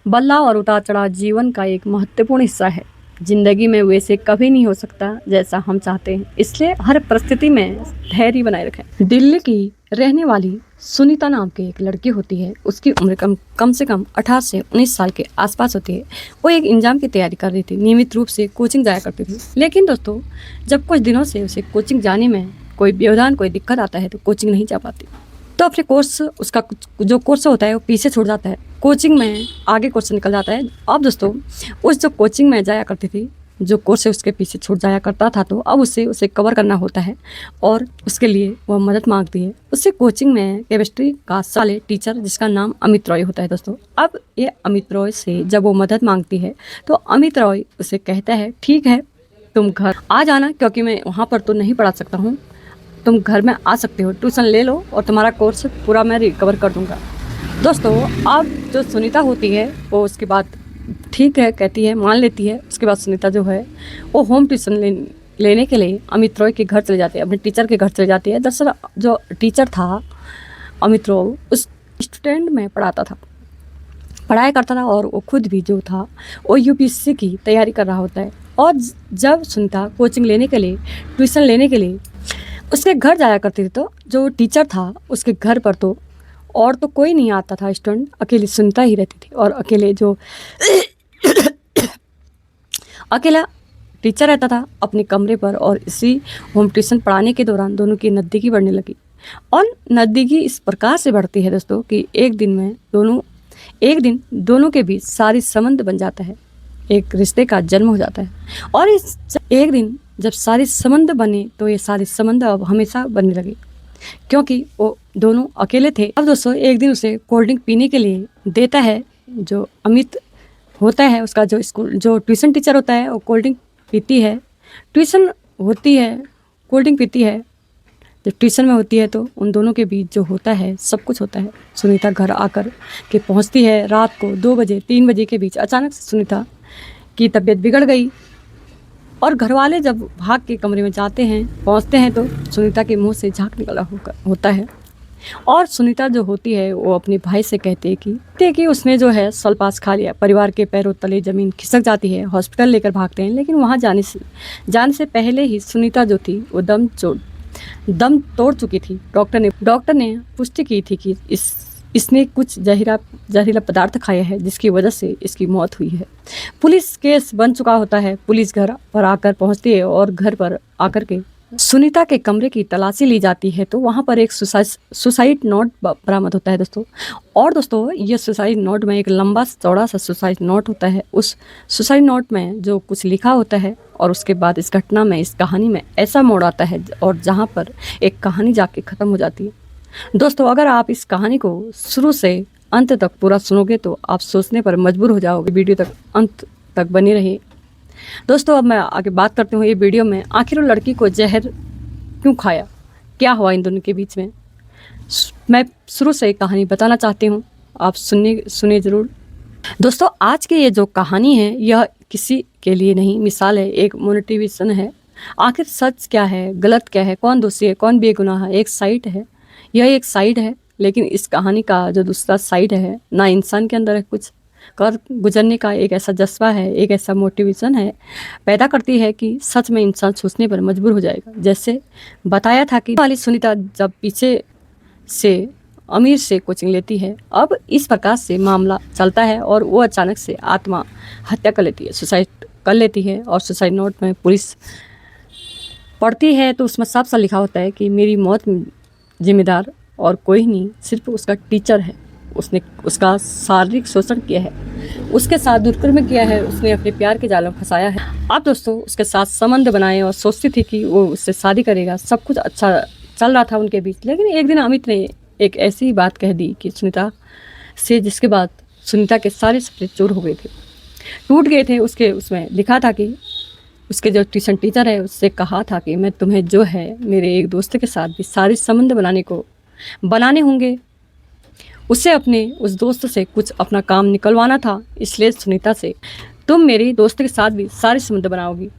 बदलाव और उतार चढ़ाव जीवन का एक महत्वपूर्ण हिस्सा है। जिंदगी में वैसे कभी नहीं हो सकता जैसा हम चाहते हैं, इसलिए हर परिस्थिति में धैर्य बनाए रखें। दिल्ली की रहने वाली सुनीता नाम की एक लड़की होती है। उसकी उम्र कम से कम 18 से 19 साल के आसपास होती है। वो एक एग्जाम की तैयारी कर रही थी। नियमित रूप से कोचिंग जाया करती थी। लेकिन दोस्तों, जब कुछ दिनों से उसे कोचिंग जाने में कोई व्यवधान, कोई दिक्कत आता है तो कोचिंग नहीं जा पाती। तो अपने कोर्स, उसका जो कोर्स होता है वो पीछे छूट जाता है। कोचिंग में आगे कोर्स निकल जाता है। अब दोस्तों, उस जो कोचिंग में जाया करती थी, जो कोर्स है उसके पीछे छूट जाया करता था, तो अब उसे कवर करना होता है और उसके लिए वह मदद मांगती है। उससे कोचिंग में केमिस्ट्री का साले टीचर, जिसका नाम अमित रॉय होता है दोस्तों। अब ये अमित रॉय से जब वो मदद मांगती है तो अमित रॉय उसे कहता है, ठीक है, तुम घर आ जाना, क्योंकि मैं वहाँ पर तो नहीं पढ़ा सकता हूँ, तुम घर में आ सकते हो, ट्यूशन ले लो और तुम्हारा कोर्स पूरा मैं रिकवर कर दूंगा। दोस्तों, अब जो सुनीता होती है वो उसकी बात ठीक है कहती है, मान लेती है। उसके बाद सुनीता जो है वो होम ट्यूशन लेने के लिए अमित रॉय के घर चले जाती है, अपने टीचर के घर चले जाती है। दरअसल जो टीचर था अमित रॉय, उस स्टूडेंट में पढ़ाया करता था और वो खुद भी जो था वो यूपीएससी की तैयारी कर रहा होता है। और जब सुनीता कोचिंग लेने के लिए, ट्यूशन लेने के लिए उसके घर जाया करती थी, तो जो टीचर था उसके घर पर तो और तो कोई नहीं आता था स्टूडेंट, अकेली सुनीता ही रहती थी। और अकेला टीचर रहता था अपने कमरे पर। और इसी होम ट्यूशन पढ़ाने के दौरान दोनों की नज़दीकी बढ़ने लगी। और नज़दीकी इस प्रकार से बढ़ती है दोस्तों कि एक दिन दोनों के बीच सारी संबंध बन जाता है, एक रिश्ते का जन्म हो जाता है। और इस एक दिन जब सारे संबंध बने तो ये सारे संबंध अब हमेशा बनने लगे, क्योंकि वो दोनों अकेले थे। अब दोस्तों, एक दिन उसे कोल्ड ड्रिंक पीने के लिए देता है जो अमित होता है, उसका जो ट्यूशन टीचर होता है, वो कोल्ड ड्रिंक पीती है। ट्यूशन होती है, कोल्ड ड्रिंक पीती है। जब ट्यूशन में होती है तो उन दोनों के बीच जो होता है सब कुछ होता है। सुनीता घर आकर के पहुँचती है रात को 2 बजे 3 बजे के बीच। अचानक से सुनीता की तबीयत बिगड़ गई और घर वाले जब भाग के कमरे में पहुंचते हैं तो सुनीता के मुंह से झाग निकला होता है। और सुनीता जो होती है वो अपने भाई से कहती है कि उसने जो है सल्पास खा लिया। परिवार के पैरों तले जमीन खिसक जाती है। हॉस्पिटल लेकर भागते हैं, लेकिन वहाँ जाने से पहले ही सुनीता जो थी वो दम तोड़ चुकी थी। डॉक्टर ने पुष्टि की थी कि इसने कुछ जहरीला पदार्थ खाया है, जिसकी वजह से इसकी मौत हुई है। पुलिस केस बन चुका होता है। पुलिस घर पर आकर पहुंचती है और घर पर आकर के सुनीता के कमरे की तलाशी ली जाती है, तो वहां पर एक सुसाइड नोट बरामद होता है दोस्तों। और दोस्तों, ये सुसाइड नोट में एक लंबा चौड़ा सा सुसाइड नोट होता है। उस सुसाइड नोट में जो कुछ लिखा होता है, और उसके बाद इस घटना में, इस कहानी में ऐसा मोड़ आता है और जहाँ पर एक कहानी जाके ख़त्म हो जाती है। दोस्तों, अगर आप इस कहानी को शुरू से अंत तक पूरा सुनोगे तो आप सोचने पर मजबूर हो जाओगे। वीडियो तक अंत तक बने रहिए। दोस्तों, अब मैं आगे बात करती हूँ ये वीडियो में, आखिर वो लड़की को जहर क्यों खाया, क्या हुआ इन दोनों के बीच में। मैं शुरू से एक कहानी बताना चाहती हूँ, आप सुने ज़रूर। दोस्तों, आज की ये जो कहानी है यह किसी के लिए नहीं, मिसाल है, एक मोटिवेशन है। आखिर सच क्या है, गलत क्या है, कौन दोषी है, कौन बेगुनाह है, यह एक साइड है। लेकिन इस कहानी का जो दूसरा साइड है ना, इंसान के अंदर है कुछ कर गुजरने का एक ऐसा जज्बा है, एक ऐसा मोटिवेशन है, पैदा करती है कि सच में इंसान सोचने पर मजबूर हो जाएगा। जैसे बताया था कि वाली सुनीता जब पीछे से अमीर से कोचिंग लेती है। अब इस प्रकार से मामला चलता है और वो अचानक से आत्महत्या कर लेती है, सुसाइड कर लेती है। और सुसाइड नोट में पुलिस पढ़ती है तो उसमें साफ साफ लिखा होता है कि मेरी मौत जिम्मेदार और कोई नहीं, सिर्फ उसका टीचर है। उसने उसका शारीरिक शोषण किया है, उसके साथ दुष्कर्म किया है, उसने अपने प्यार के जाल में फंसाया है। अब दोस्तों, उसके साथ संबंध बनाए और सोचती थी कि वो उससे शादी करेगा। सब कुछ अच्छा चल रहा था उनके बीच। लेकिन एक दिन अमित ने एक ऐसी बात कह दी कि सुनीता से, जिसके बाद सुनीता के सारे सपने चूर हो गए थे, टूट गए थे। उसमें लिखा था कि उसके जो ट्यूशन टीचर है उससे कहा था कि मैं तुम्हें जो है मेरे एक दोस्त के साथ भी सारे संबंध बनाने होंगे। उसे अपने उस दोस्त से कुछ अपना काम निकलवाना था, इसलिए सुनीता से तुम मेरे दोस्त के साथ भी सारे संबंध बनाओगी।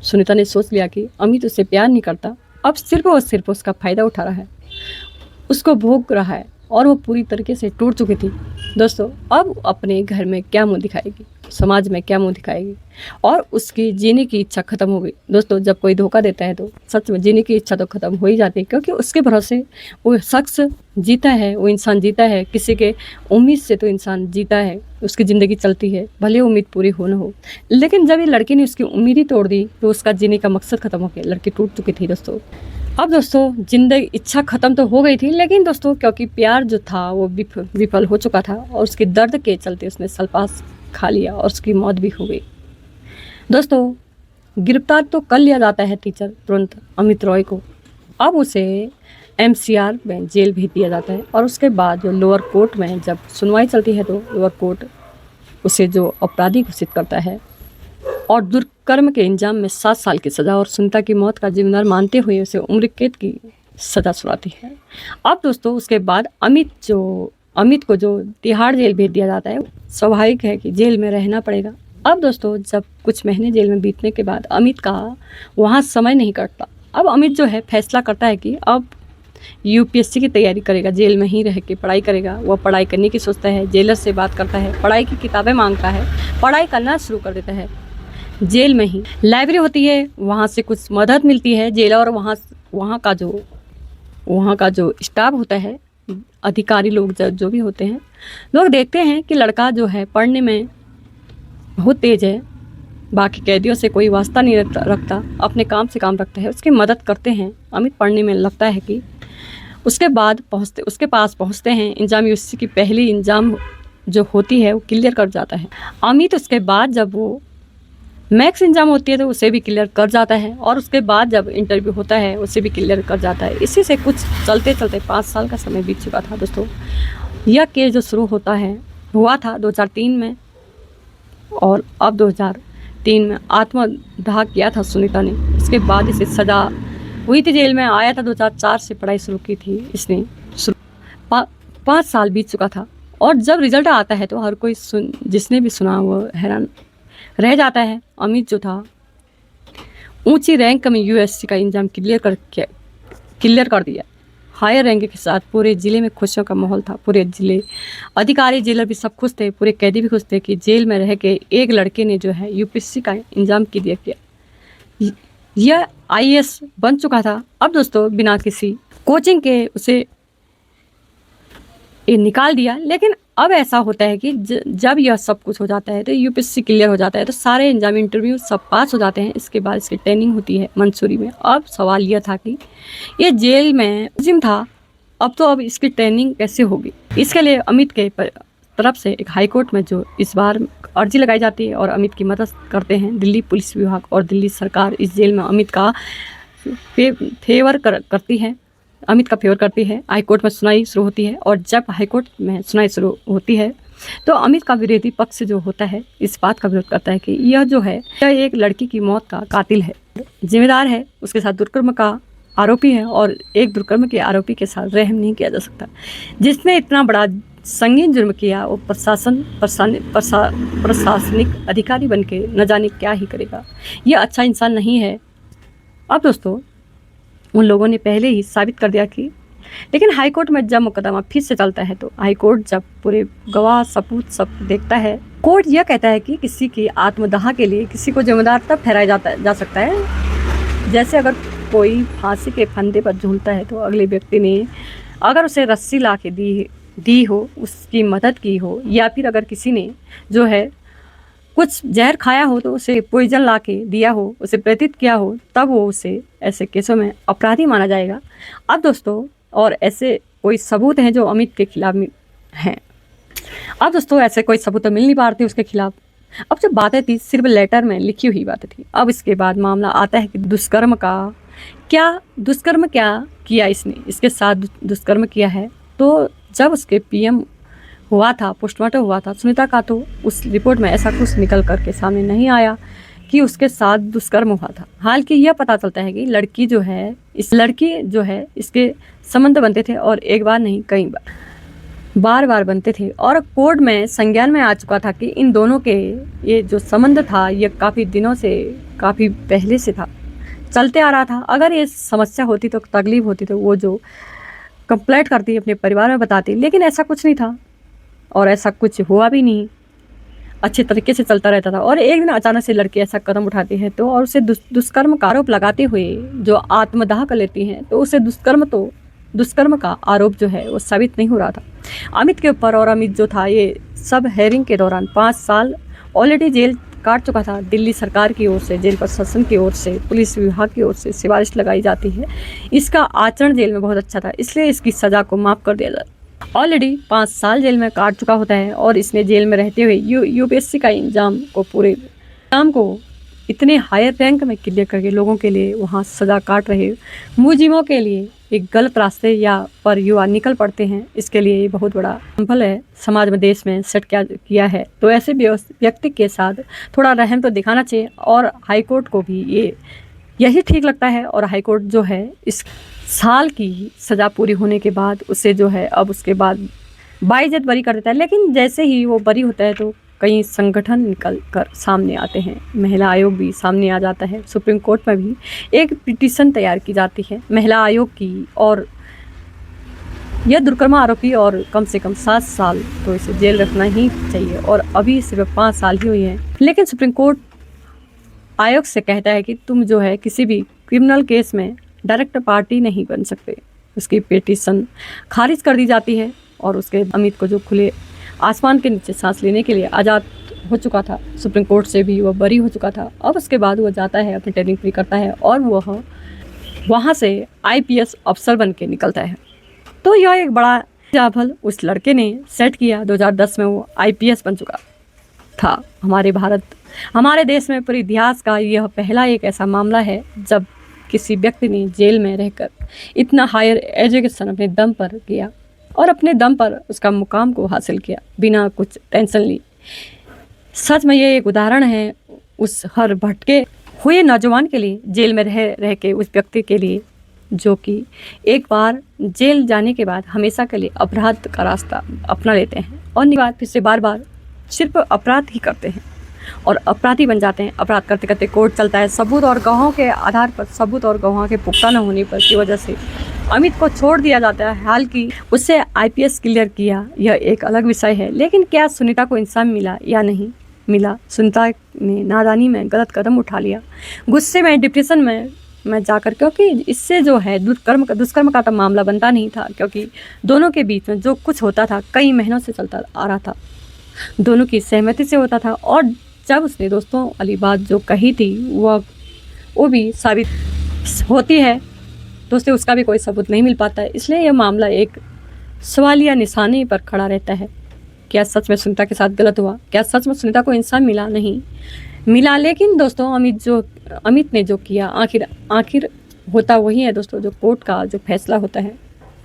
सुनीता ने सोच लिया कि अमित उसे प्यार नहीं करता, अब सिर्फ और सिर्फ उसका फ़ायदा उठा रहा है, उसको भोग रहा है। और वो पूरी तरीके से टूट चुकी थी। दोस्तों अब अपने घर में क्या मुँह दिखाएगी, समाज में क्या मुँह दिखाएगी, और उसकी जीने की इच्छा ख़त्म हो गई। दोस्तों जब कोई धोखा देता है तो सच में जीने की इच्छा तो ख़त्म हो ही जाती है, क्योंकि उसके भरोसे वो शख्स जीता है, वो इंसान जीता है, किसी के उम्मीद से तो इंसान जीता है, उसकी ज़िंदगी चलती है, भले उम्मीद पूरी हो न हो। लेकिन जब ये लड़की ने उसकी उम्मीद ही तोड़ दी तो उसका जीने का मकसद ख़त्म हो गया, लड़की टूट चुकी थी। दोस्तों अब दोस्तों जिंदगी इच्छा ख़त्म तो हो गई थी, लेकिन दोस्तों क्योंकि प्यार जो था वो विफल हो चुका था और उसके दर्द के चलते उसने सल्पास खा लिया और उसकी मौत भी हो गई। दोस्तों गिरफ्तार तो कर लिया जाता है टीचर तुरंत अमित रॉय को। अब उसे MCR में जेल भेज दिया जाता है और उसके बाद जो लोअर कोर्ट में जब सुनवाई चलती है तो लोअर कोर्ट उसे जो अपराधी घोषित करता है और दुष्कर्म के इंजाम में 7 साल की सज़ा और सुनीता की मौत का जिम्मेदार मानते हुए उसे उम्र कैद की सज़ा सुनाती है। अब दोस्तों उसके बाद अमित को जो तिहाड़ जेल भेज दिया जाता है, स्वाभाविक है कि जेल में रहना पड़ेगा। अब दोस्तों जब कुछ महीने जेल में बीतने के बाद अमित का वहाँ समय नहीं कटता। अब अमित जो है फैसला करता है कि अब UPSC की तैयारी करेगा, जेल में ही रह के पढ़ाई करेगा। वह पढ़ाई करने की सोचता है, जेलर से बात करता है, पढ़ाई की किताबें मांगता है, पढ़ाई करना शुरू कर देता है। जेल में ही लाइब्रेरी होती है, वहाँ से कुछ मदद मिलती है। जेलर और वहाँ का जो स्टाफ होता है, अधिकारी लोग जो भी होते हैं, लोग देखते हैं कि लड़का जो है पढ़ने में बहुत तेज है, बाकी कैदियों से कोई वास्ता नहीं रखता, अपने काम से काम रखता है, उसकी मदद करते हैं। अमित पढ़ने में लगता है कि उसके पास पहुँचते हैं। एग्जाम UPSC की पहली एग्जाम जो होती है वो क्लियर कर जाता है अमित। उसके बाद जब वो मैक्स एग्जाम होती है तो उसे भी क्लियर कर जाता है और उसके बाद जब इंटरव्यू होता है उसे भी क्लियर कर जाता है। इसी से कुछ चलते चलते 5 साल का समय बीत चुका था। दोस्तों यह केस जो शुरू हुआ था 2003 में, और अब 2003 में आत्मदाह किया था सुनीता ने। इसके बाद इसे सज़ा हुई थी, जेल में आया था। 2004 से पढ़ाई शुरू की थी इसने। 5 साल बीत चुका था और जब रिजल्ट आता है तो हर कोई जिसने भी सुना वो हैरान रह जाता है। अमित जो था ऊंची रैंक में UPSC का एग्जाम क्लियर कर दिया। हायर रैंक के साथ पूरे ज़िले में खुशियों का माहौल था। पूरे ज़िले अधिकारी जेलर भी सब खुश थे, पूरे कैदी भी खुश थे कि जेल में रह के एक लड़के ने जो है UPSC का एग्जाम क्लियर किया। यह IAS बन चुका था। अब दोस्तों बिना किसी कोचिंग के उसे निकाल दिया। लेकिन अब ऐसा होता है कि जब यह सब कुछ हो जाता है तो UPSC क्लियर हो जाता है तो सारे एग्जाम इंटरव्यू सब पास हो जाते हैं। इसके बाद इसकी ट्रेनिंग होती है मंसूरी में। अब सवाल यह था कि ये जेल में जिम था, अब इसकी ट्रेनिंग कैसे होगी। इसके लिए अमित के तरफ से एक हाई कोर्ट में जो इस बार अर्जी लगाई जाती है और अमित की मदद करते हैं दिल्ली पुलिस विभाग और दिल्ली सरकार। इस जेल में अमित का फेवर करती है, अमित का फेवर करती है। हाई कोर्ट में सुनाई शुरू होती है और जब हाई कोर्ट में सुनाई शुरू होती है तो अमित का विरोधी पक्ष जो होता है इस बात का विरोध करता है कि यह एक लड़की की मौत का कातिल है, जिम्मेदार है, उसके साथ दुष्कर्म का आरोपी है और एक दुष्कर्म के आरोपी के साथ रहम नहीं किया जा सकता। जिसने इतना बड़ा संगीन जुर्म किया वो प्रशासनिक अधिकारी बन के न जाने क्या ही करेगा, यह अच्छा इंसान नहीं है। अब दोस्तों उन लोगों ने पहले ही साबित कर दिया कि, लेकिन हाई कोर्ट में जब मुकदमा फिर से चलता है तो हाई कोर्ट जब पूरे गवाह सबूत सब देखता है, कोर्ट यह कहता है कि किसी की आत्मदाह के लिए किसी को जिम्मेदार तब ठहराया जा सकता है जैसे अगर कोई फांसी के फंदे पर झूलता है तो अगले व्यक्ति ने अगर उसे रस्सी ला के दी हो, उसकी मदद की हो, या फिर अगर किसी ने जो है कुछ जहर खाया हो तो उसे पॉइजन ला के दिया हो, उसे प्रेरित किया हो, तब वो उसे ऐसे केसों में अपराधी माना जाएगा। अब दोस्तों और ऐसे कोई सबूत हैं जो अमित के खिलाफ हैं। अब दोस्तों ऐसे कोई सबूत तो मिल नहीं पा रहे थे उसके खिलाफ। अब जो बातें थी सिर्फ लेटर में लिखी हुई बातें थी। अब इसके बाद मामला आता है कि दुष्कर्म क्या किया इसने, इसके साथ दुष्कर्म किया है। तो जब उसके PM हुआ था, पोस्टमार्टम हुआ था सुनीता का, तो उस रिपोर्ट में ऐसा कुछ निकल करके सामने नहीं आया कि उसके साथ दुष्कर्म हुआ था। हालांकि यह पता चलता है कि लड़की जो है इसके संबंध बनते थे और एक बार नहीं कई बार बनते थे और कोर्ट में संज्ञान में आ चुका था कि इन दोनों के ये जो संबंध था ये काफ़ी दिनों से, काफ़ी पहले से था, चलते आ रहा था। अगर ये समस्या होती तो तकलीफ होती तो वो जो कंप्लेंट करती, अपने परिवार में बताती, लेकिन ऐसा कुछ नहीं था और ऐसा कुछ हुआ भी नहीं, अच्छे तरीके से चलता रहता था। और एक दिन अचानक से लड़की ऐसा कदम उठाती है तो और उसे दुष्कर्म का आरोप लगाते हुए जो आत्मदाह कर लेती हैं, तो उसे दुष्कर्म का आरोप जो है वो साबित नहीं हो रहा था अमित के ऊपर। और अमित जो था ये सब हेयरिंग के दौरान 5 साल ऑलरेडी जेल काट चुका था। दिल्ली सरकार की ओर से, जेल प्रशासन की ओर से, पुलिस विभाग की ओर से सिफारिश लगाई जाती है, इसका आचरण जेल में बहुत अच्छा था, इसलिए इसकी सज़ा को माफ़ कर दिया जाता। ऑलरेडी 5 साल जेल में काट चुका होता है और इसने जेल में रहते हुए यूपीएससी का पूरे एग्जाम को इतने हायर रैंक में क्लियर करके लोगों के लिए वहाँ सज़ा काट रहे मुजिमों के लिए एक गलत रास्ते पर युवा निकल पड़ते हैं, इसके लिए ये बहुत बड़ा एग्जाम्पल है समाज में, देश में सेट किया है। तो ऐसे व्यक्ति के साथ थोड़ा रहम तो दिखाना चाहिए और हाईकोर्ट को भी यही ठीक लगता है। और हाईकोर्ट जो है इस साल की सज़ा पूरी होने के बाद उसे जो है अब उसके बाद बाइज्जत बरी कर देता है। लेकिन जैसे ही वो बरी होता है तो कई संगठन निकल कर सामने आते हैं, महिला आयोग भी सामने आ जाता है, सुप्रीम कोर्ट में भी एक पिटीशन तैयार की जाती है महिला आयोग की, और यह दुष्कर्म आरोपी और कम से कम 7 साल तो इसे जेल रखना ही चाहिए। और अभी सिर्फ 5 साल ही हुई हैं, लेकिन सुप्रीम कोर्ट आयोग से कहता है कि तुम जो है किसी भी क्रिमिनल केस में डायरेक्ट पार्टी नहीं बन सकते। उसकी पिटीशन खारिज कर दी जाती है और उसके अमित को जो खुले आसमान के नीचे सांस लेने के लिए आज़ाद हो चुका था, सुप्रीम कोर्ट से भी वह बरी हो चुका था। अब उसके बाद वह जाता है, अपनी ट्रेनिंग पूरी करता है और वह वहाँ से आईपीएस अफसर बन के निकलता है। तो यह एक बड़ा एग्जाम्पल उस लड़के ने सेट किया। 2010 में वो आईपीएस बन चुका था। हमारे देश में पूरे इतिहास का यह पहला एक ऐसा मामला है जब किसी व्यक्ति ने जेल में रहकर इतना हायर एजुकेशन अपने दम पर किया और अपने दम पर उसका मुकाम को हासिल किया बिना कुछ टेंशन ली। सच में ये एक उदाहरण है उस हर भटके हुए नौजवान के लिए, जेल में रह के उस व्यक्ति के लिए जो कि एक बार जेल जाने के बाद हमेशा के लिए अपराध का रास्ता अपना लेते हैं और फिर से बार सिर्फ अपराध ही करते हैं और अपराधी बन जाते हैं। अपराध करते करते कोर्ट चलता है, सबूत और गवाहों के आधार पर, सबूत और गवाहों के पुख्ता न होने पर की वजह से अमित को छोड़ दिया जाता है। हालांकि उससे आईपीएस क्लियर किया, यह एक अलग विषय है। लेकिन क्या सुनीता को इंसाफ मिला या नहीं मिला? सुनीता ने नादानी में गलत कदम उठा लिया, गुस्से में, डिप्रेशन में जाकर, क्योंकि इससे जो है दुष्कर्म का तो मामला बनता नहीं था, क्योंकि दोनों के बीच में जो कुछ होता था कई महीनों से चलता आ रहा था, दोनों की सहमति से होता था। और जब उसने दोस्तों वाली बात जो कही थी वो भी साबित होती है दोस्तों, उसका भी कोई सबूत नहीं मिल पाता है। इसलिए यह मामला एक सवालिया निशाने पर खड़ा रहता है। क्या सच में सुनीता के साथ गलत हुआ? क्या सच में सुनीता को इंसाफ मिला? नहीं मिला। लेकिन दोस्तों अमित ने जो किया आखिर होता वही है दोस्तों, जो कोर्ट का जो फैसला होता है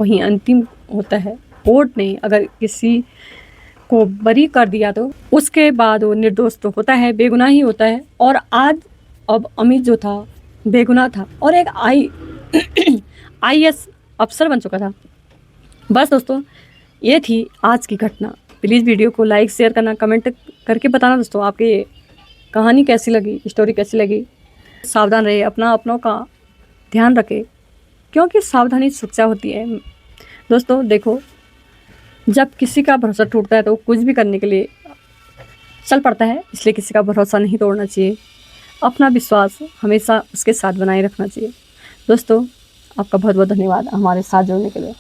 वही अंतिम होता है। कोर्ट ने अगर किसी को बरी कर दिया तो उसके बाद वो निर्दोष तो होता है, बेगुनाह ही होता है। और अब अमित जो था बेगुनाह था और एक आईएएस अफसर बन चुका था। बस दोस्तों ये थी आज की घटना। प्लीज़ वीडियो को लाइक शेयर करना, कमेंट करके बताना दोस्तों आपके कहानी कैसी लगी, स्टोरी कैसी लगी। सावधान रहे, अपनों का ध्यान रखें, क्योंकि सावधानी सुरक्षा होती है। दोस्तों देखो, जब किसी का भरोसा टूटता है तो कुछ भी करने के लिए चल पड़ता है, इसलिए किसी का भरोसा नहीं तोड़ना चाहिए। अपना विश्वास हमेशा उसके साथ बनाए रखना चाहिए। दोस्तों आपका बहुत बहुत धन्यवाद हमारे साथ जुड़ने के लिए।